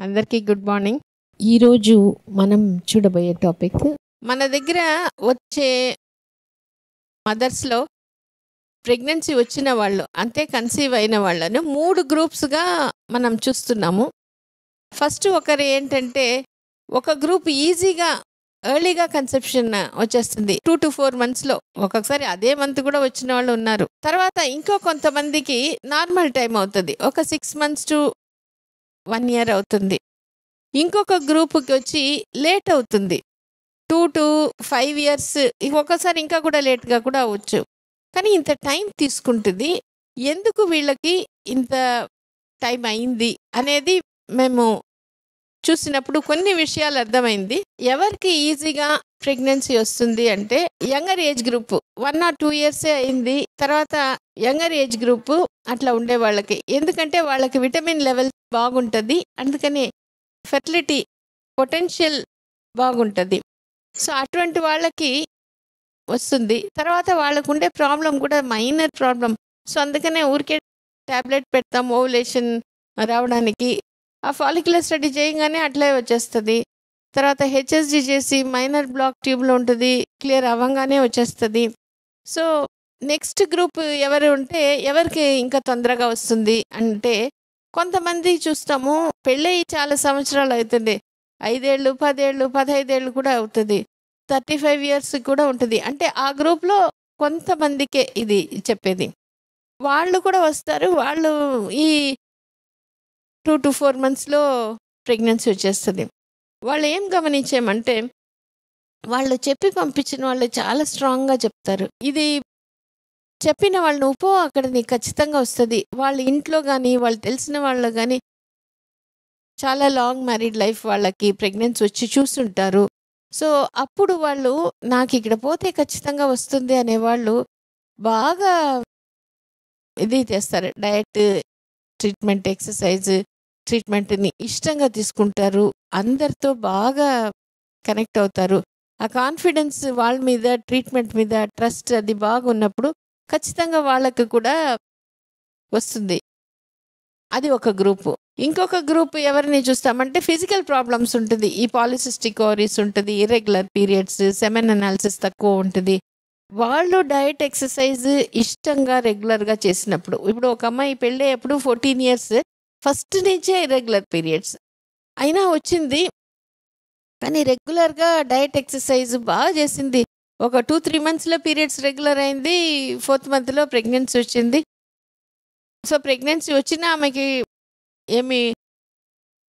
అందరికీ good morning. ఈరోజు మనం చూడబోయే టాపిక్ మన దగ్గర వచ్చే మదర్స్లో ప్రెగ్నెన్సీ వచ్చిన వాళ్ళు అంటే కన్సీవ్ అయిన వాళ్ళను 3 గ్రూప్స్గా మనం చూస్తున్నాము. ఫస్ట్ ఒకరు ఏంటంటే ఒక గ్రూప్ ఈజీగా ఎర్లీగా కన్సెప్షన్ వచ్చేస్తుంది 2 to 4 monthsలో, ఒక్కొక్కసారి అదే మంత్ కూడా వచ్చిన వాళ్ళు ఉన్నారు. తర్వాత ఇంకో కొంతమందికి నార్మల్ టైం అవుతుంది, ఒక 6 months to 1 year అవుతుంది. ఇంకొక గ్రూప్కి వచ్చి లేట్ అవుతుంది, 2 to 5 years, ఒక్కొక్కసారి ఇంకా కూడా లేట్గా కూడా అవ్వచ్చు. కానీ ఇంత టైం తీసుకుంటుంది. ఎందుకు వీళ్ళకి ఇంత టైం అయింది అనేది మేము చూసినప్పుడు కొన్ని విషయాలు అర్థమైంది. ఎవరికి ఈజీగా ప్రెగ్నెన్సీ వస్తుంది అంటే younger age group, 1 or 2 years అయింది, తర్వాత యంగర్ ఏజ్ గ్రూప్ అట్లా ఉండే వాళ్ళకి. ఎందుకంటే వాళ్ళకి విటమిన్ లెవెల్ బాగుంటుంది, అందుకని ఫెర్టిలిటీ పొటెన్షియల్ బాగుంటుంది. సో అటువంటి వాళ్ళకి వస్తుంది. తర్వాత వాళ్ళకు ఉండే ప్రాబ్లం కూడా మైనర్ ప్రాబ్లం. సో అందుకనే ఊరికే ట్యాబ్లెట్ పెడతాం ఓవులేషన్ రావడానికి. ఆ ఫాలిక్యులర్ స్టడీ చేయగానే అట్లే వచ్చేస్తుంది. తర్వాత హెచ్ఎస్జి చేసి మైనర్ బ్లాక్ ట్యూబ్లో ఉంటుంది, క్లియర్ అవ్వగానే వచ్చేస్తుంది. సో నెక్స్ట్ గ్రూప్ ఎవరు ఉంటే ఎవరికి ఇంకా తొందరగా వస్తుంది అంటే కొంతమంది చూస్తాము పెళ్ళయి చాలా సంవత్సరాలు అవుతుంది, 5 ఏళ్ళు 10 ఏళ్ళు 15 ఏళ్ళు కూడా అవుతుంది, 35 years కూడా ఉంటుంది. అంటే ఆ గ్రూప్లో కొంతమందికే ఇది చెప్పేది. వాళ్ళు కూడా వస్తారు, వాళ్ళు ఈ 2 to 4 monthsలో ప్రెగ్నెన్సీ వచ్చేస్తుంది. వాళ్ళు ఏం గమనించామంటే వాళ్ళు చెప్పి పంపించిన వాళ్ళు చాలా స్ట్రాంగ్గా చెప్తారు. ఇది చెప్పిన వాళ్ళు నువ్వు అక్కడ నీకు ఖచ్చితంగా వస్తుంది. వాళ్ళ ఇంట్లో కానీ వాళ్ళు తెలిసిన వాళ్ళు కానీ చాలా లాంగ్ మ్యారీడ్ లైఫ్ వాళ్ళకి ప్రెగ్నెన్సీ వచ్చి చూస్తుంటారు. సో అప్పుడు వాళ్ళు నాకు ఇక్కడ పోతే ఖచ్చితంగా వస్తుంది అనేవాళ్ళు బాగా ఇది చేస్తారు, డయట్ ట్రీట్మెంట్ ఎక్సర్సైజ్ ట్రీట్మెంట్ని ఇష్టంగా తీసుకుంటారు, అందరితో బాగా కనెక్ట్ అవుతారు. ఆ కాన్ఫిడెన్స్ వాళ్ళ మీద, ట్రీట్మెంట్ మీద ట్రస్ట్ అది బాగా ఉన్నప్పుడు ఖచ్చితంగా వాళ్ళకి కూడా వస్తుంది. అది ఒక గ్రూపు. ఇంకొక గ్రూప్ ఎవరిని చూస్తామంటే ఫిజికల్ ప్రాబ్లమ్స్ ఉంటుంది, ఈ పాలిసిస్టిక్ ఓవరీస్ ఉంటుంది, ఇర్రెగ్యులర్ పీరియడ్స్, సెమెన్ అనాలిసిస్ తక్కువ ఉంటుంది. వాళ్ళు డయట్ ఎక్సర్సైజ్ ఇష్టంగా రెగ్యులర్గా చేసినప్పుడు, ఇప్పుడు ఒక అమ్మాయి పెళ్ళి ఎప్పుడు 14 years ఫస్ట్ నుంచే ఇర్రెగ్యులర్ పీరియడ్స్ అయినా వచ్చింది, కానీ రెగ్యులర్గా డయట్ ఎక్సర్సైజ్ బాగా చేసింది. ఒక 2-3 monthsలో పీరియడ్స్ రెగ్యులర్ అయింది, 4th monthలో ప్రెగ్నెన్సీ వచ్చింది. సో ప్రెగ్నెన్సీ వచ్చినా ఆమెకి ఏమి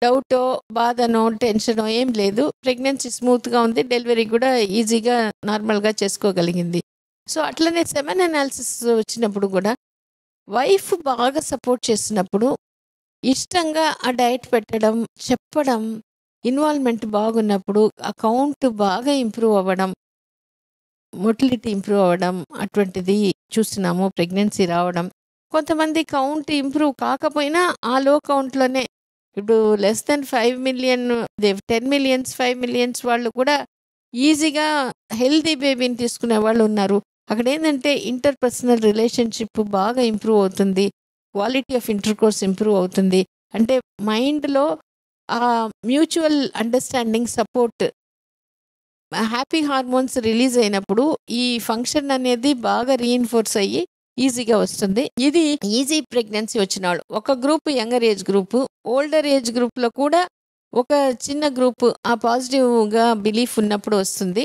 డౌటో బాధనో టెన్షనో ఏం లేదు, ప్రెగ్నెన్సీ స్మూత్గా ఉంది, డెలివరీ కూడా ఈజీగా నార్మల్గా చేసుకోగలిగింది. సో అట్లనే సెమెన్ అనాలిసిస్ వచ్చినప్పుడు కూడా వైఫ్ బాగా సపోర్ట్ చేసినప్పుడు ఇష్టంగా ఆ డయట్ పెట్టడం, చెప్పడం, ఇన్వాల్వ్మెంట్ బాగున్నప్పుడు ఆ కౌంట్ బాగా ఇంప్రూవ్ అవ్వడం, మొటిలిటీ ఇంప్రూవ్ అవ్వడం అటువంటిది చూస్తున్నాము. ప్రెగ్నెన్సీ రావడం, కొంతమంది కౌంట్ ఇంప్రూవ్ కాకపోయినా ఆ లో కౌంట్లోనే, ఇప్పుడు less than 5 million 10 millions 5 millions వాళ్ళు కూడా ఈజీగా హెల్తీ బేబీని తీసుకునే వాళ్ళు ఉన్నారు. అక్కడ ఏంటంటే ఇంటర్పర్సనల్ రిలేషన్షిప్ బాగా ఇంప్రూవ్ అవుతుంది, క్వాలిటీ ఆఫ్ ఇంటర్కోర్స్ ఇంప్రూవ్ అవుతుంది. అంటే మైండ్లో ఆ mutual understanding, support, happy hormones release అయినప్పుడు ఈ ఫంక్షన్ అనేది బాగా రీఇన్ఫోర్స్ అయ్యి ఈజీగా వస్తుంది. ఇది ఈజీ ప్రెగ్నెన్సీ వచ్చిన వాళ్ళు ఒక group, younger age group. Older age గ్రూప్లో కూడా ఒక చిన్న గ్రూప్ ఆ పాజిటివ్గా బిలీఫ్ ఉన్నప్పుడు వస్తుంది.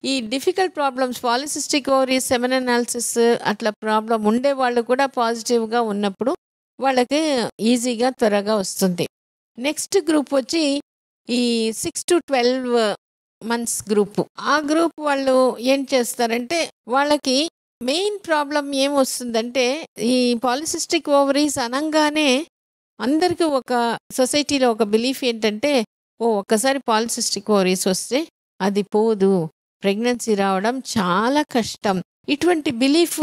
ఈ difficult problems, polycystic ovaries, semen analysis అట్లా ప్రాబ్లం ఉండే వాళ్ళు కూడా పాజిటివ్గా ఉన్నప్పుడు వాళ్ళకి ఈజీగా త్వరగా వస్తుంది. నెక్స్ట్ గ్రూప్ వచ్చి ఈ 6 to 12 months గ్రూప్. ఆ గ్రూప్ వాళ్ళు ఏం చేస్తారంటే వాళ్ళకి మెయిన్ ప్రాబ్లం ఏమొస్తుందంటే ఈ పాలిసిస్టిక్ ఓవరీస్ అనగానే అందరికీ ఒక సొసైటీలో ఒక బిలీఫ్ ఏంటంటే ఒక్కసారి పాలిసిస్టిక్ ఓవరీస్ వస్తే అది పోదు, ప్రెగ్నెన్సీ రావడం చాలా కష్టం, ఇటువంటి బిలీఫ్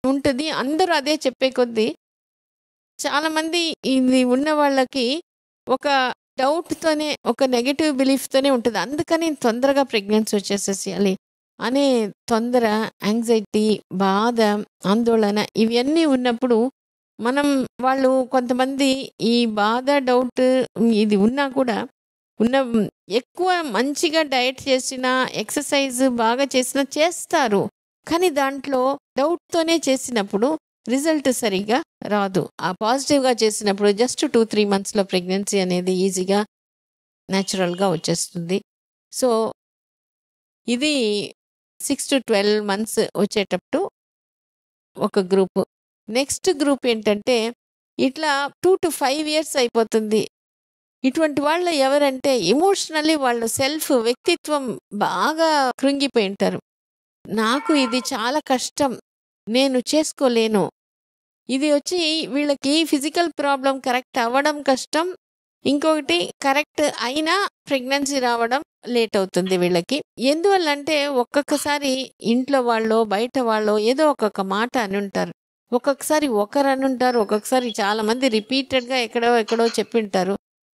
ఉంటుంది. అందరూ అదే చెప్పే కొద్దీ చాలామంది ఇది ఉన్న వాళ్ళకి ఒక డౌట్తోనే, ఒక నెగటివ్ బిలీఫ్తోనే ఉంటుంది. అందుకని తొందరగా ప్రెగ్నెన్సీ వచ్చేసేయాలి అనే తొందర, యాంగ్జైటీ, బాధ, ఆందోళన ఇవన్నీ ఉన్నప్పుడు మనం వాళ్ళు కొంతమంది ఈ బాధ, డౌట్ ఇది ఉన్నా కూడా ఉన్న ఎక్కువ మంచిగా డయట్ చేసినా, ఎక్సర్సైజ్ బాగా చేసినా చేస్తారు. కానీ దాంట్లో డౌట్‌తోనే చేసినప్పుడు రిజల్ట్ సరిగ్గా రాదు. ఆ పాజిటివ్‌గా చేసినప్పుడు జస్ట్ 2, 3 మంత్స్‌లో ప్రెగ్నెన్సీ అనేది ఈజీగా నేచురల్‌గా వచ్చేస్తుంది. సో, ఇది 6-12 మంత్స్ వచ్చేటప్పుడు ఒక గ్రూపు. నెక్స్ట్ గ్రూప్ ఏంటంటే, ఇట్లా 2-5 ఇయర్స్ అయిపోతుంది. ఇటువంటి వాళ్ళు ఎవరంటే ఎమోషనల్లీ వాళ్ళ వ్యక్తిత్వం బాగా కృంగిపోయి ఉంటారు. నాకు ఇది చాలా కష్టం. నేను చేసుకోలేను. ఇది వచ్చి వీళ్ళకి ఫిజికల్ ప్రాబ్లమ్ కరెక్ట్ అవ్వడం కష్టం. ఇంకొకటి కరెక్ట్ అయినా ప్రెగ్నెన్సీ రావడం లేట్ అవుతుంది వీళ్ళకి. ఎందువల్లంటే ఒక్కొక్కసారి ఇంట్లో వాళ్ళో, బయట వాళ్ళో ఏదో ఒక్కొక్క మాట అనుంటారు. ఒక్కొక్కసారి ఒకరు అనుంటారు. ఒక్కొక్కసారి చాలామంది రిపీటెడ్‌గా ఎక్కడో ఎక్కడో చెప్పింటారు.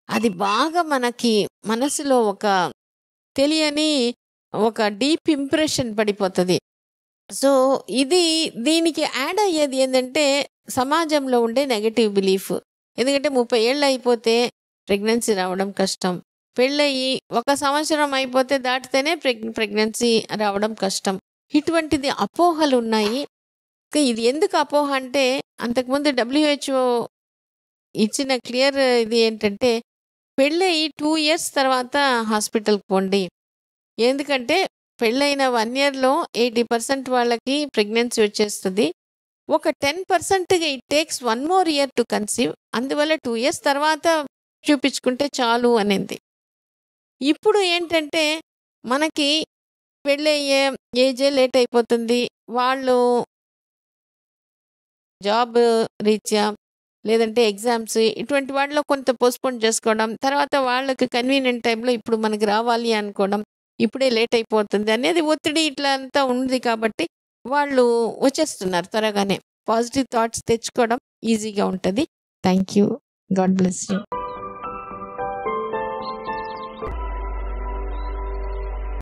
అది బాగా మనకి మనసులో ఒక తెలియని ఒక డీప్ ఇంప్రెషన్ పడిపోతది. సో, దీనికి యాడ్ అయ్యేది ఏందంటే, సమాజంలో ఉండే నెగెటివ్ బిలీఫ్. ఎందుకంటే 30 ఏళ్ళు అయిపోతే ప్రెగ్నెన్సీ రావడం కష్టం. పెళ్ళయ్యి 1 సంవత్సరం అయిపోతే దాటితేనే ప్రెగ్నెన్సీ రావడం కష్టం. ఇటువంటిది అపోహలున్నాయి. ఇది ఎందుకు అపోహ అంటే, అంతకుముందు WHO ఇచ్చిన క్లియర్ ఇది ఏంటంటే, పెళ్ళయి 2 ఇయర్స్ తర్వాత హాస్పిటల్‌కి పోండి. ఎందుకంటే పెళ్ళైన 1 ఇయర్‌లో 80% వాళ్ళకి ప్రెగ్నెన్సీ వచ్చేస్తది. ఒక 10% it takes 1 more year to conceive. అందువల్ల 2 ఇయర్స్ తర్వాత చూపించుకుంటే చాలు అనింది. ఇప్పుడు ఏంటంటే మనకి పెళ్ళయ్యే ఏజే లేట్ అయిపోతుంది. వాళ్ళు జాబ్ రీత్యా లేదంటే ఎగ్జామ్స్ ఇటువంటి వాటిలో కొంత పోస్ట్‌పోన్ చేసుకోవడం. తర్వాత వాళ్ళకి కన్వీనియంట్ టైమ్‌లో ఇప్పుడు మనకి రావాలి అనుకోవడం. ఇప్పుడే లేట్ అయిపోతుంది అనేది ఒత్తిడి ఇట్లా అంతా ఉంది కాబట్టి వాళ్ళు వచ్చేస్తున్నారు త్వరగానే. పాజిటివ్ థాట్స్ తెచ్చుకోవడం ఈజీగా ఉంటది. Thank you. God bless you.